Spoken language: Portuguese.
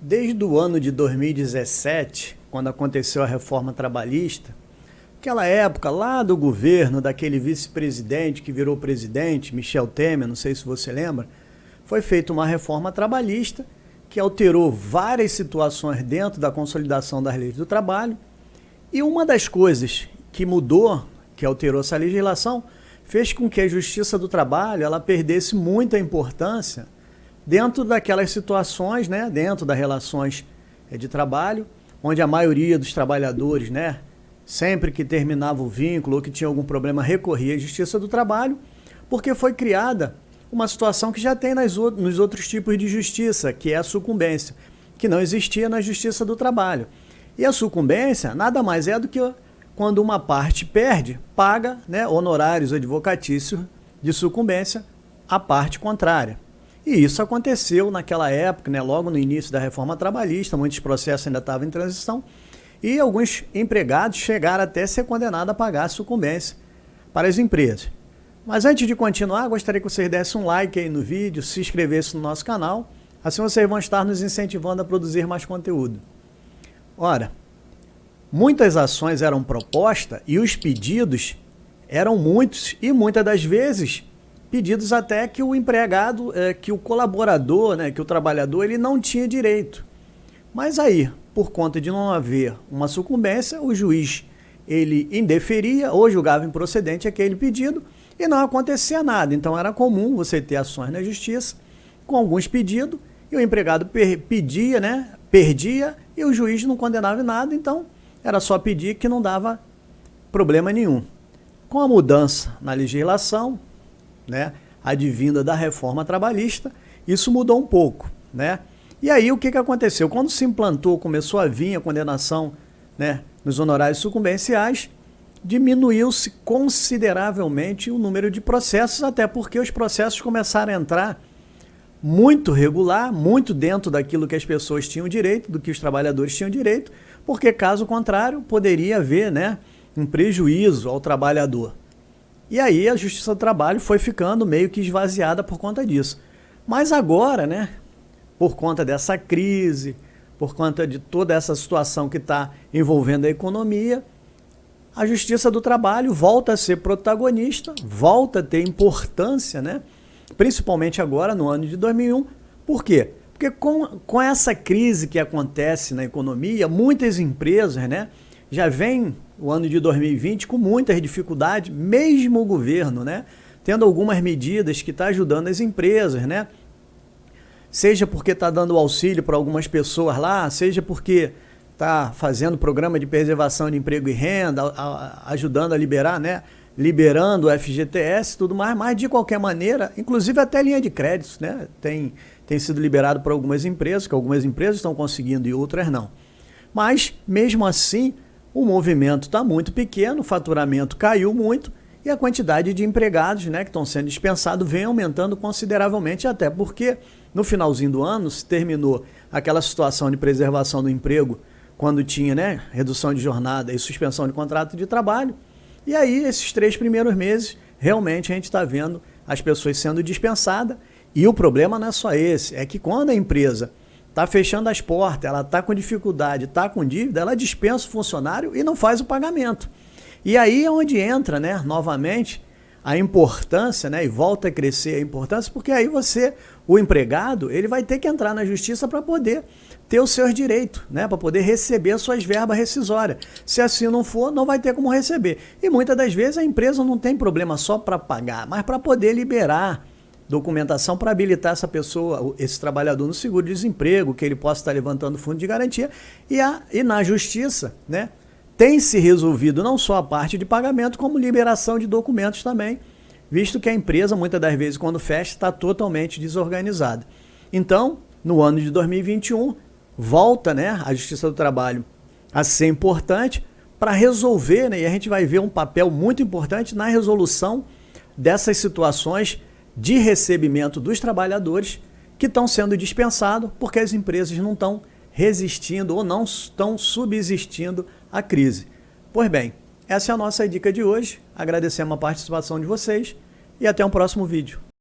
Desde o ano de 2017, quando aconteceu a reforma trabalhista, aquela época lá do governo, daquele vice-presidente que virou presidente, Michel Temer, não sei se você lembra, foi feita uma reforma trabalhista que alterou várias situações dentro da consolidação das leis do trabalho. E uma das coisas que mudou, que alterou essa legislação, fez com que a Justiça do Trabalho ela perdesse muita importância dentro daquelas situações, né, dentro das relações de trabalho, onde a maioria dos trabalhadores, né, sempre que terminava o vínculo ou que tinha algum problema, recorria à Justiça do Trabalho, porque foi criada uma situação que já tem nos outros tipos de justiça, que é a sucumbência, que não existia na Justiça do Trabalho. E a sucumbência nada mais é do que quando uma parte perde, paga, né, honorários advocatícios de sucumbência à parte contrária. E isso aconteceu naquela época, né, logo no início da reforma trabalhista, muitos processos ainda estavam em transição, e alguns empregados chegaram até a ser condenados a pagar a sucumbência para as empresas. Mas antes de continuar, gostaria que vocês dessem um like aí no vídeo, se inscrevessem no nosso canal, assim vocês vão estar nos incentivando a produzir mais conteúdo. Ora, muitas ações eram propostas e os pedidos eram muitos e muitas das vezes pedidos até que o empregado, que o colaborador, né, que o trabalhador, ele não tinha direito. Mas aí, por conta de não haver uma sucumbência, o juiz ele indeferia ou julgava improcedente aquele pedido e não acontecia nada. Então era comum você ter ações na justiça com alguns pedidos e o empregado pedia, né, perdia e o juiz não condenava em nada, então era só pedir que não dava problema nenhum. Com a mudança na legislação, né, advinda da reforma trabalhista, isso mudou um pouco, né? E aí o que aconteceu? Quando se implantou, começou a vir a condenação, né, nos honorários sucumbenciais, diminuiu-se consideravelmente o número de processos, até porque os processos começaram a entrar muito regular, muito dentro daquilo que as pessoas tinham direito, do que os trabalhadores tinham direito, porque caso contrário poderia haver, né, um prejuízo ao trabalhador. E aí a Justiça do Trabalho foi ficando meio que esvaziada por conta disso. Mas agora, né, por conta dessa crise, por conta de toda essa situação que está envolvendo a economia, a Justiça do Trabalho volta a ser protagonista, volta a ter importância, né, principalmente agora no ano de 2001. Por quê? Porque com essa crise que acontece na economia, muitas empresas, né, já vem o ano de 2020 com muitas dificuldades, mesmo o governo, né, tendo algumas medidas que está ajudando as empresas, né, seja porque está dando auxílio para algumas pessoas lá, seja porque está fazendo programa de preservação de emprego e renda, ajudando a liberar, né, liberando o FGTS e tudo mais, mas de qualquer maneira, inclusive até linha de créditos, né, tem sido liberado por algumas empresas, que algumas empresas estão conseguindo e outras não. Mas, mesmo assim, o movimento está muito pequeno, o faturamento caiu muito e a quantidade de empregados, né, que estão sendo dispensados vem aumentando consideravelmente, até porque no finalzinho do ano se terminou aquela situação de preservação do emprego, quando tinha, né, redução de jornada e suspensão de contrato de trabalho. E aí, esses 3 primeiros meses, realmente a gente está vendo as pessoas sendo dispensadas. E o problema não é só esse, é que quando a empresa está fechando as portas, ela está com dificuldade, está com dívida, ela dispensa o funcionário e não faz o pagamento. E aí é onde entra, né, novamente, a importância, né, e volta a crescer a importância, porque aí você, o empregado, ele vai ter que entrar na justiça para poder ter os seus direitos, né, para poder receber as suas verbas rescisórias. Se assim não for, não vai ter como receber. E muitas das vezes a empresa não tem problema só para pagar, mas para poder liberar documentação para habilitar essa pessoa, esse trabalhador no seguro-desemprego, que ele possa estar levantando fundo de garantia. E na justiça, né, tem se resolvido não só a parte de pagamento, como liberação de documentos também, visto que a empresa, muitas das vezes, quando fecha, está totalmente desorganizada. Então, no ano de 2021, volta, né, a Justiça do Trabalho a ser importante para resolver, né, e a gente vai ver um papel muito importante na resolução dessas situações de recebimento dos trabalhadores que estão sendo dispensados porque as empresas não estão resistindo ou não estão subsistindo à crise. Pois bem, essa é a nossa dica de hoje. Agradecemos a participação de vocês e até um próximo vídeo.